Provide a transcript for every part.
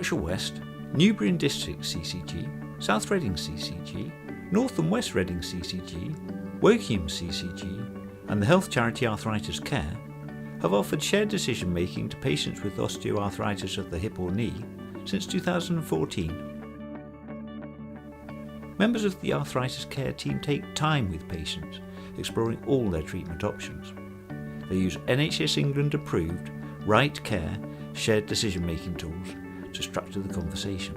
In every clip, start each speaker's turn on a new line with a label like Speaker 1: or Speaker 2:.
Speaker 1: Berkshire West, Newbury and District CCG, South Reading CCG, North and West Reading CCG, Woking CCG and the health charity Arthritis Care have offered shared decision making to patients with osteoarthritis of the hip or knee since 2014. Members of the Arthritis Care team take time with patients, exploring all their treatment options. They use NHS England approved, right care, shared decision making tools to structure the conversation.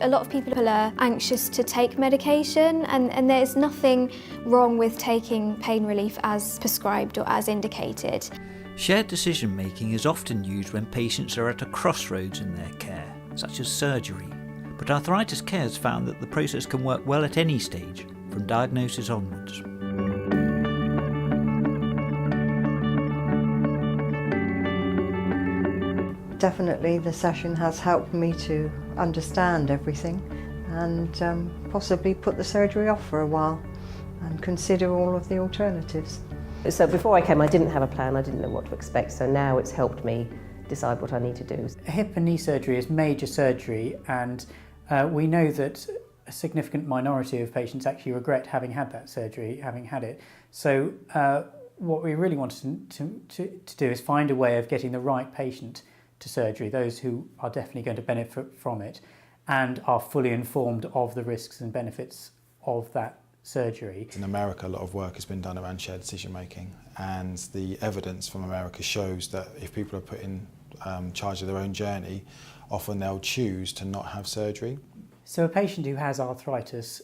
Speaker 2: A lot of people are anxious to take medication and there's nothing wrong with taking pain relief as prescribed or as indicated.
Speaker 1: Shared decision making is often used when patients are at a crossroads in their care, such as surgery. But Arthritis Care has found that the process can work well at any stage, from diagnosis onwards.
Speaker 3: Definitely the session has helped me to understand everything and possibly put the surgery off for a while and consider all of the alternatives.
Speaker 4: So before I came, I didn't have a plan, I didn't know what to expect, so now it's helped me decide what I need to do.
Speaker 5: Hip and knee surgery is major surgery, and we know that a significant minority of patients actually regret having had that surgery, having had it. So what we really want to do is find a way of getting the right patient to surgery, those who are definitely going to benefit from it and are fully informed of the risks and benefits of that surgery.
Speaker 6: In America, a lot of work has been done around shared decision making, and the evidence from America shows that if people are put in charge of their own journey, often they'll choose to not have surgery.
Speaker 5: So a patient who has arthritis,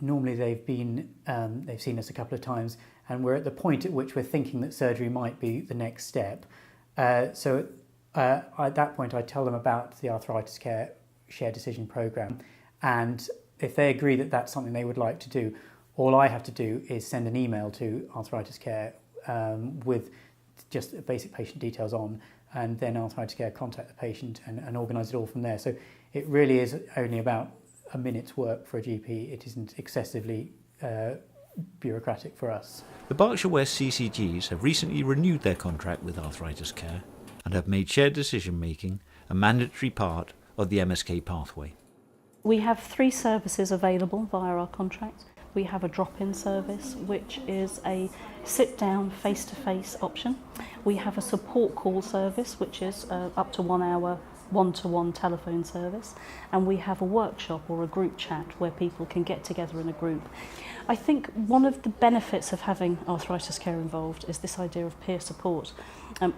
Speaker 5: normally they've seen us a couple of times, and we're at the point at which we're thinking that surgery might be the next step. At that point I tell them about the Arthritis Care Shared Decision Programme, and if they agree that that's something they would like to do, all I have to do is send an email to Arthritis Care with just basic patient details on, and then Arthritis Care contact the patient and organise it all from there. So it really is only about a minute's work for a GP. It isn't excessively bureaucratic for us.
Speaker 1: The Berkshire West CCGs have recently renewed their contract with Arthritis Care and have made shared decision making a mandatory part of the MSK pathway.
Speaker 7: We have 3 services available via our contract. We have a drop-in service, which is a sit-down, face-to-face option. We have a support call service, which is up to 1 hour one-to-one telephone service, and we have a workshop or a group chat where people can get together in a group. I think one of the benefits of having Arthritis Care involved is this idea of peer support.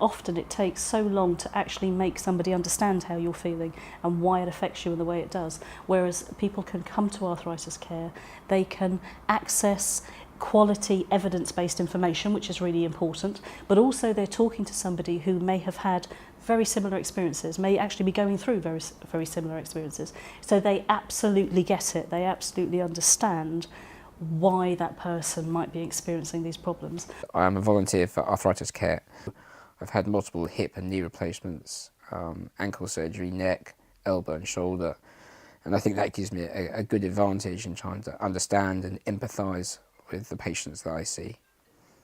Speaker 7: Often it takes so long to actually make somebody understand how you're feeling and why it affects you in the way it does, whereas people can come to Arthritis Care, they can access quality evidence-based information, which is really important, but also they're talking to somebody who may have had very similar experiences, may actually be going through very similar experiences. So they absolutely get it, they absolutely understand why that person might be experiencing these problems.
Speaker 8: I am a volunteer for Arthritis Care. I've had multiple hip and knee replacements, ankle surgery, neck, elbow and shoulder, and I think that gives me a good advantage in trying to understand and empathise with the patients that I see.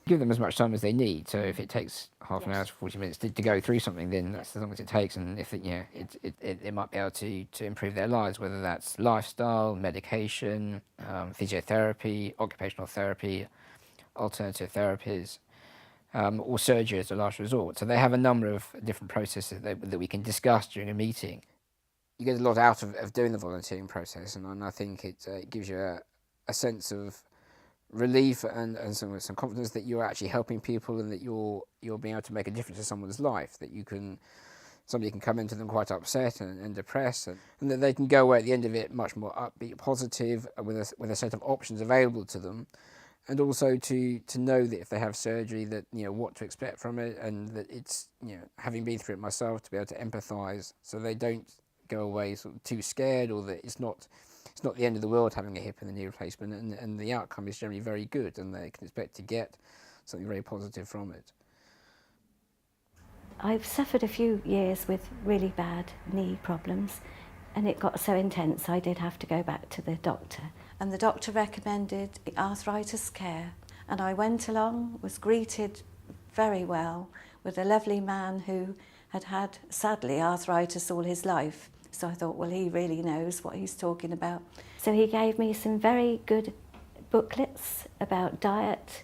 Speaker 8: Give them as much time as they need, so if it takes half an hour to 40 minutes to go through something, then that's as long as it takes, and if it might be able to improve their lives, whether that's lifestyle, medication, physiotherapy, occupational therapy, alternative therapies, or surgery as a last resort. So they have a number of different processes that we can discuss during a meeting. You get a lot out of doing the volunteering process, and I think it gives you a sense of relief and some confidence that you're actually helping people and that you're being able to make a difference in someone's life, that somebody can come into them quite upset and depressed, and that they can go away at the end of it much more upbeat, positive, with a set of options available to them, and also to know that if they have surgery, that what to expect from it, and that it's having been through it myself, to be able to empathise so they don't go away sort of too scared, or that it's not the end of the world having a hip and a knee replacement, and the outcome is generally very good, and they can expect to get something very positive from it.
Speaker 9: I've suffered a few years with really bad knee problems, and it got so intense I did have to go back to the doctor. And the doctor recommended Arthritis Care, and I went along, was greeted very well with a lovely man who had had, sadly, arthritis all his life. So I thought, well, he really knows what he's talking about. So he gave me some very good booklets about diet,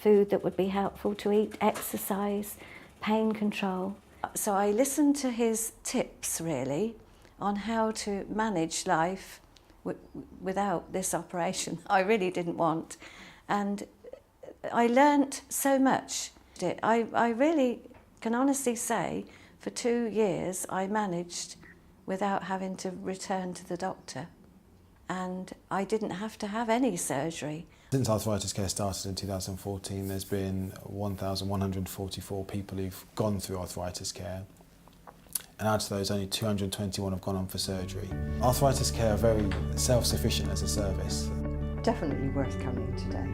Speaker 9: food that would be helpful to eat, exercise, pain control. So I listened to his tips, really, on how to manage life without this operation I really didn't want. And I learnt so much. I really can honestly say for 2 years I managed without having to return to the doctor. And I didn't have to have any surgery.
Speaker 6: Since Arthritis Care started in 2014, there's been 1,144 people who've gone through Arthritis Care. And out of those, only 221 have gone on for surgery. Arthritis Care are very self-sufficient as a service.
Speaker 3: Definitely worth coming today.